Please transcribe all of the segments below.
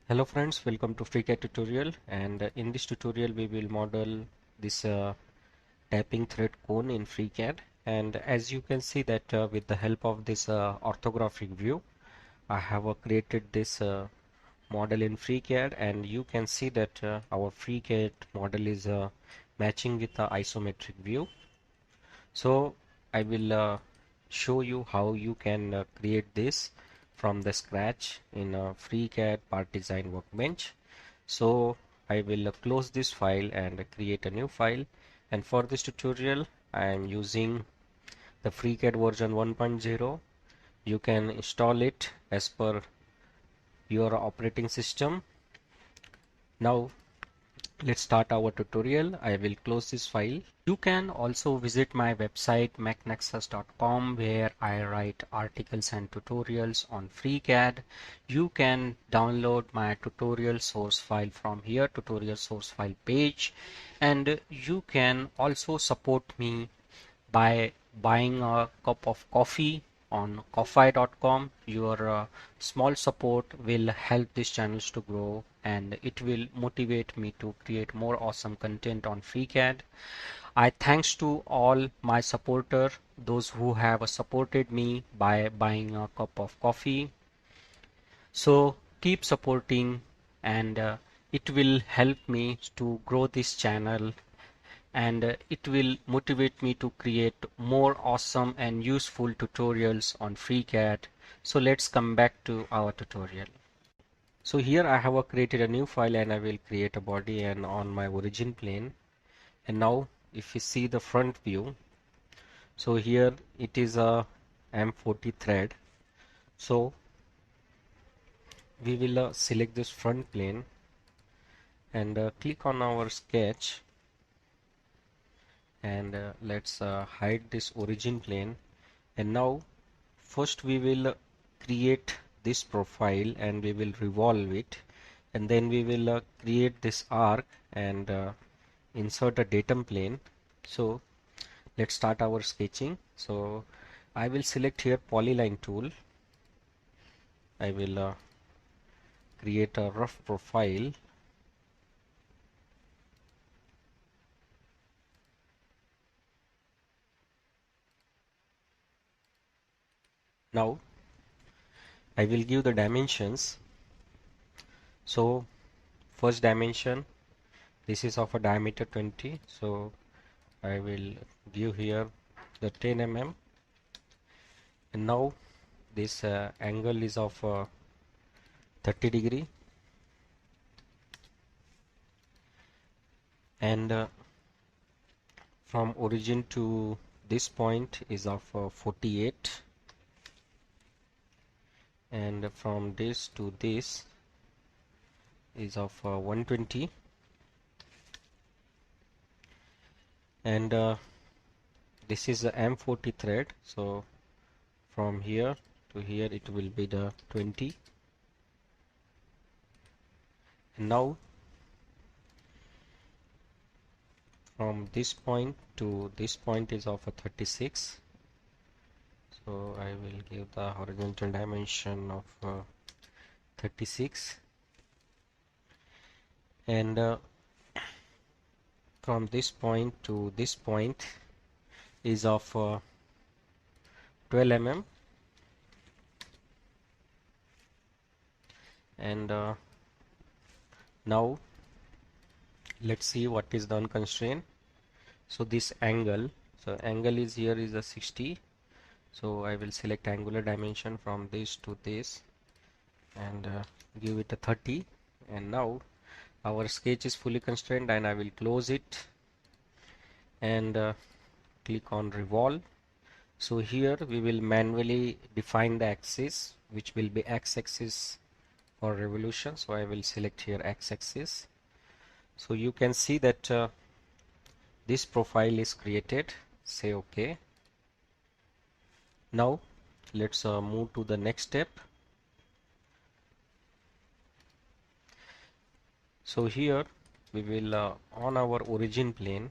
Hello friends, welcome to FreeCAD tutorial, and in this tutorial we will model this tapping thread cone in FreeCAD. And as you can see that with the help of this orthographic view, I have created this model in FreeCAD, and you can see that our FreeCAD model is matching with the isometric view. So I will show you how you can create this from the scratch in a FreeCAD part design workbench. So I will close this file and create a new file, and for this tutorial I am using the FreeCAD version 1.0. You can install it as per your operating system. Now let's start our tutorial. I will close this file. You can also visit my website mechnexus.com, where I write articles and tutorials on FreeCAD. You can download my tutorial source file from here, tutorial source file page, and you can also support me by buying a cup of coffee on ko-fi.com. Your small support will help these channels to grow, and it will motivate me to create more awesome content on FreeCAD. I thanks to all my supporter, those who have supported me by buying a cup of coffee. So keep supporting, and it will help me to grow this channel, and it will motivate me to create more awesome and useful tutorials on FreeCAD. So let's come back to our tutorial. So here I have created a new file, and I will create a body and on my origin plane. And now if you see the front view, so here it is a M40 thread. So we will select this front plane and click on our sketch, and let's hide this origin plane. And now first we will create this profile and we will revolve it, and then we will create this arc and insert a datum plane. So let's start our sketching. So I will select here polyline tool. I will create a rough profile. Now I will give the dimensions. So first dimension, this is of a diameter 20, so I will give here the 10 mm. And now this angle is of 30 degree, and from origin to this point is of 48, and from this to this is of 120, and this is the M40 thread, so from here to here it will be the 20. And now from this point to this point is of a 36, so I will give the horizontal dimension of 36, and from this point to this point is of 12 mm, and now let's see what is the unconstrained. So this angle, so angle is here is a 60, so I will select angular dimension from this to this and give it a 30. And now our sketch is fully constrained, and I will close it and click on revolve. So here we will manually define the axis, which will be x-axis for revolution, so I will select here x-axis. So you can see that this profile is created. Say OK. Now let's move to the next step. So here we will on our origin plane,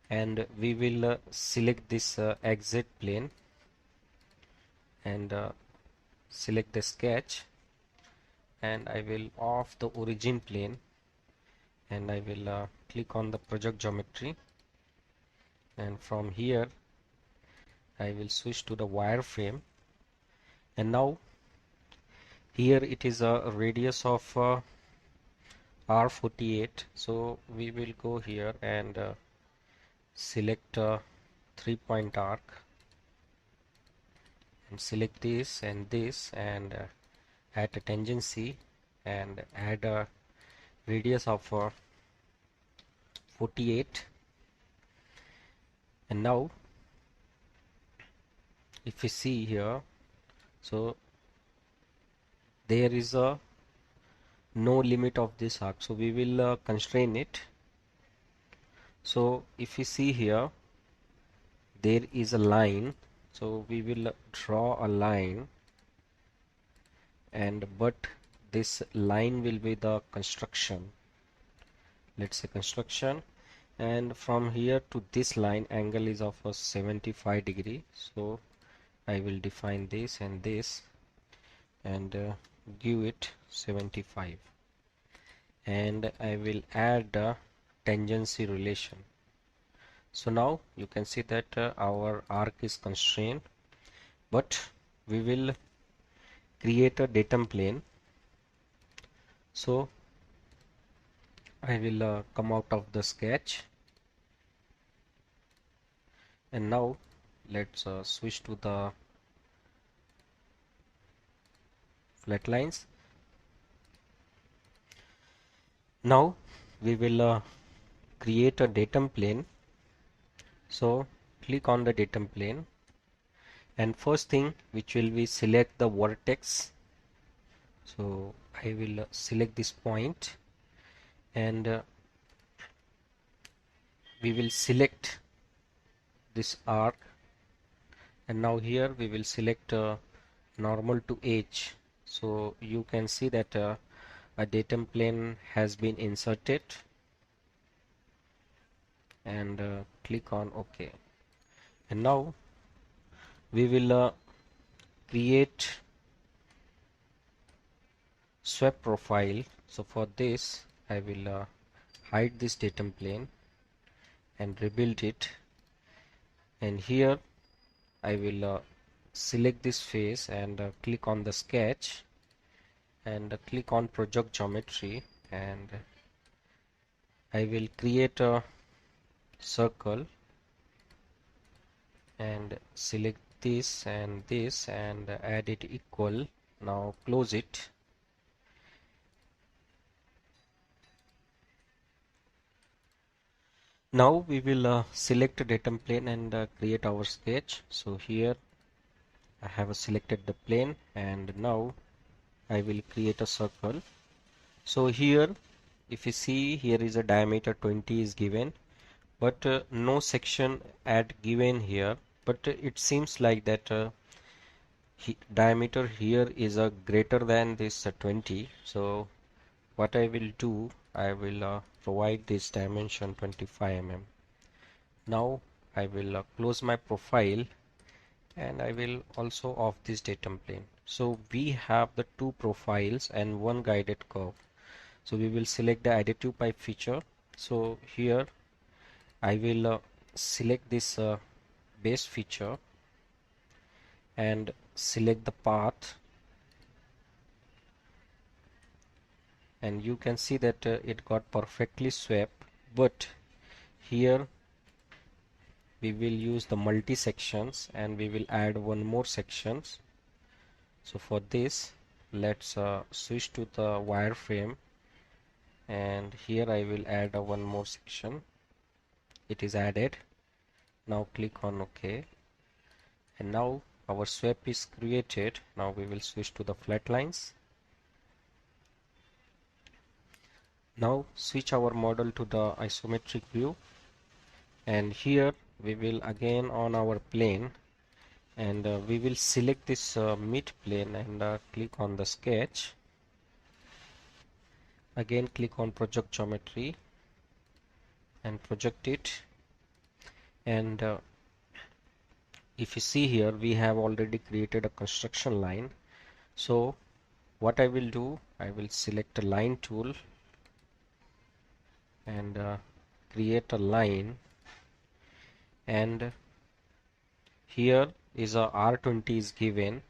and we will select this exit plane and select the sketch, and I will off the origin plane, and I will click on the project geometry, and from here I will switch to the wireframe. And now here it is a radius of R48, so we will go here and select a 3-point arc, and select this and add a tangency and add a radius of 48. And now if we see here, so there is a no limit of this arc, so we will constrain it. So if we see here, there is a line, so we will draw a line, and but this line will be the construction, let's say construction, and from here to this line angle is of a 75 degree. So I will define this and this and give it 75, and I will add a tangency relation. So now you can see that our arc is constrained, but we will create a datum plane. So I will come out of the sketch, and now let's switch to the flat lines. Now we will create a datum plane. So click on the datum plane, and first thing which will be select the vertex. So I will select this point, and we will select this arc, and now here we will select normal to edge. So you can see that a datum plane has been inserted, and click on OK. And now we will create swept profile. So for this I will hide this datum plane and rebuild it, and here I will select this face and click on the sketch and click on project geometry, and I will create a circle and select this and add it equal. Now close it. Now we will select a datum plane and create our sketch. So here I have selected the plane, and now I will create a circle. So here if you see, here is a diameter 20 is given, but no section at given here, but it seems like that diameter here is greater than this 20. So what I will do, I will provide this dimension 25 mm. Now I will close my profile, and I will also off this datum plane. So we have the two profiles and one guided curve. So we will select the additive pipe feature. So here I will select this base feature and select the path, and you can see that it got perfectly swept. But here we will use the multi sections, and we will add one more sections. So for this let's switch to the wireframe, and here I will add one more section. It is added. Now click on OK, and now our sweep is created. Now we will switch to the flat lines. Now switch our model to the isometric view, and here we will again on our plane, and we will select this mid plane and click on the sketch. Again click on project geometry and project it, and if you see here, we have already created a construction line. So what I will do, I will select a line tool and create a line, and here is a R20 is given,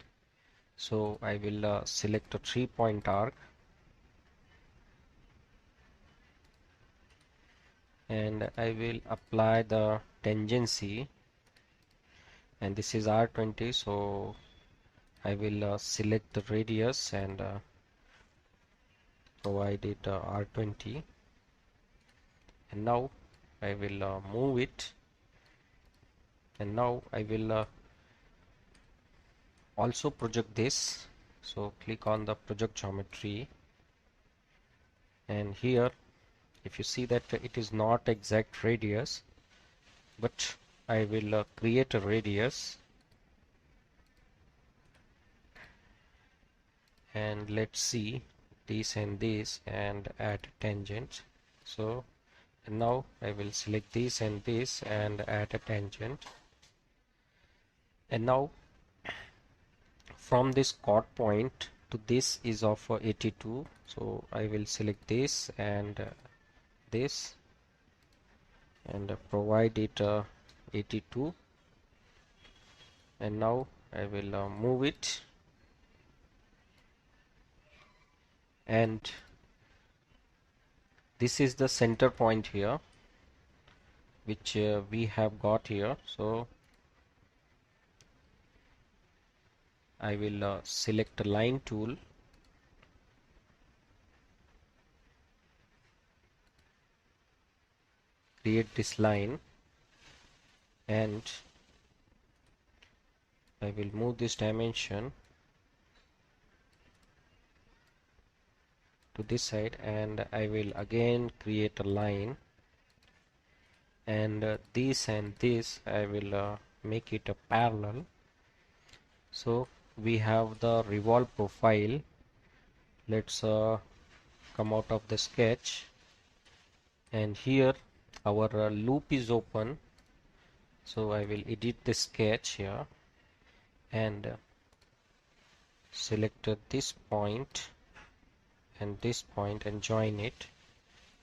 so I will select a 3-point arc and I will apply the tangency, and this is R20, so I will select the radius and provide it R20, and now I will move it, and now I will also project this. So click on the project geometry, and here if you see that it is not exact radius, but I will create a radius, and let's see this and this and add tangent. So and now I will select this and this and add a tangent, and now from this chord point to this is of 82, so I will select this and this and provide it 82, and now I will move it, and this is the center point here which we have got here. So I will select a line tool create this line, and I will move this dimension to this side, and I will again create a line, and this and this I will make it a parallel. So we have the revolve profile. Let's come out of the sketch, and here our loop is open, so I will edit the sketch here and select this point and this point and join it.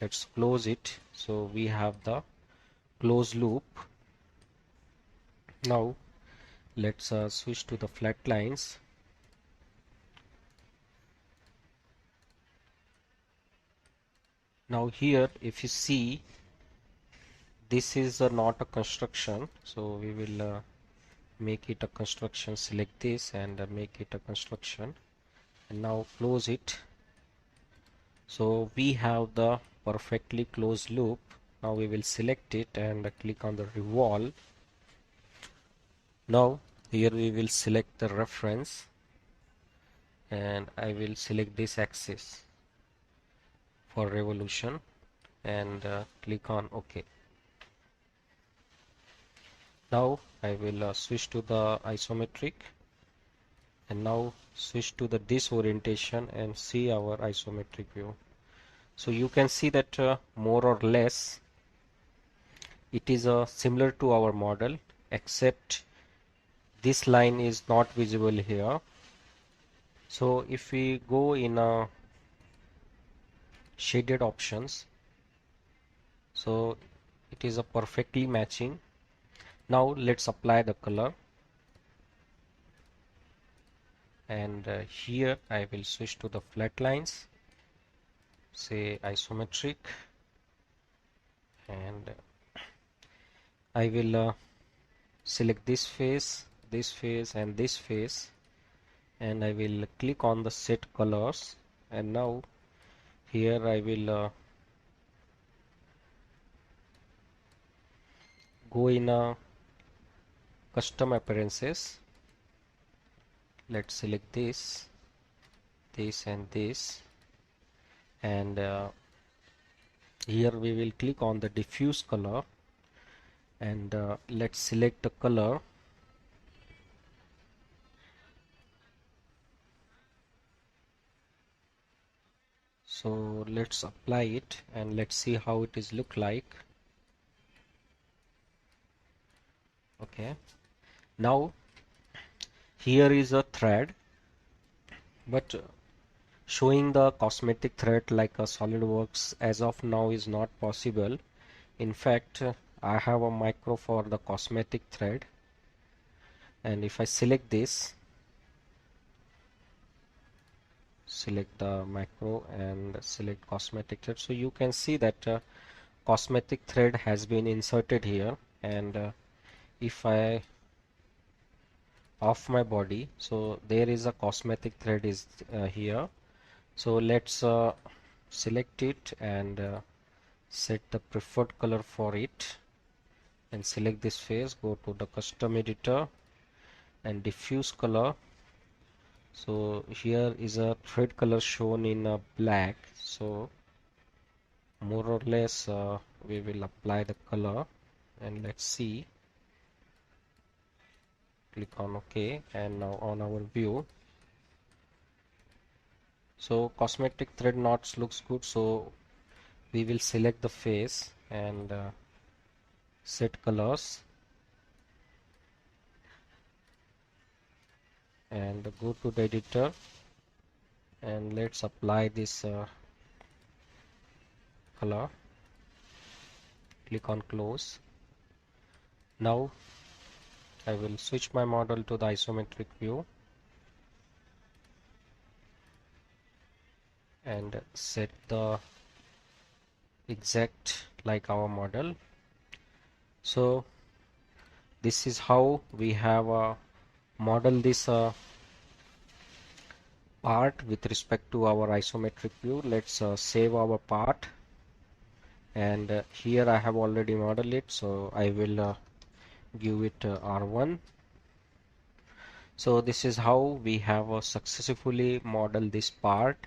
Let's close it, so we have the closed loop. Now let's switch to the flat lines. Now here if you see, this is not a construction, so we will make it a construction. Select this and make it a construction, and now close it. So we have the perfectly closed loop. Now we will select it and click on the revolve. Now here we will select the reference, and I will select this axis for revolution and click on OK. Now I will switch to the isometric, and now switch to the disorientation and see our isometric view. So you can see that more or less it is similar to our model, except this line is not visible here. So if we go in shaded options, so it is a perfectly matching. Now let's apply the color, and here I will switch to the flat lines, say isometric, and I will select this face and this face, and I will click on the set colors, and now here I will go in custom appearances. Let's select this and this, and here we will click on the diffuse color, and let's select the color. So let's apply it and let's see how it is look like. Okay, now here is a thread, but Showing the cosmetic thread like a SolidWorks as of now is not possible. In fact, I have a micro for the cosmetic thread, and if I select this, select the macro and select cosmetic thread, so you can see that cosmetic thread has been inserted here. And if I off my body, so there is a cosmetic thread is here. So let's select it and set the preferred color for it, and select this face, go to the custom editor and diffuse color. So here is a thread color shown in black, so more or less we will apply the color, and let's see. Click on OK, and now on our view, so cosmetic thread knots looks good. So we will select the face and set colors and go to the editor, and let's apply this color. Click on close. Now I will switch my model to the isometric view and set the exact like our model. So this is how we have model this part with respect to our isometric view. Let's save our part, and here I have already modeled it, so I will give it R1. So this is how we have successfully modeled this part,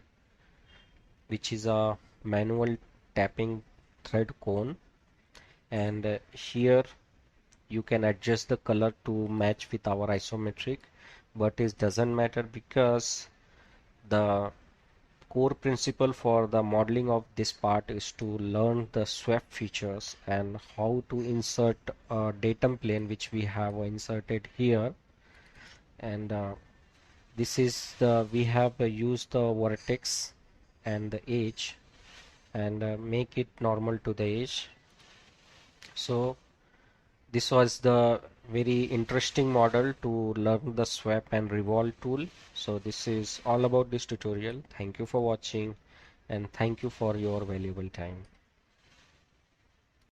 which is a manual tapping thread cone. And here you can adjust the color to match with our isometric, but it doesn't matter because the core principle for the modeling of this part is to learn the swept features and how to insert a datum plane, which we have inserted here. And this is the we have used the vertex and the edge and make it normal to the edge. So this was the very interesting model to learn the swap and revolve tool. So this is all about this tutorial. Thank you for watching, and thank you for your valuable time.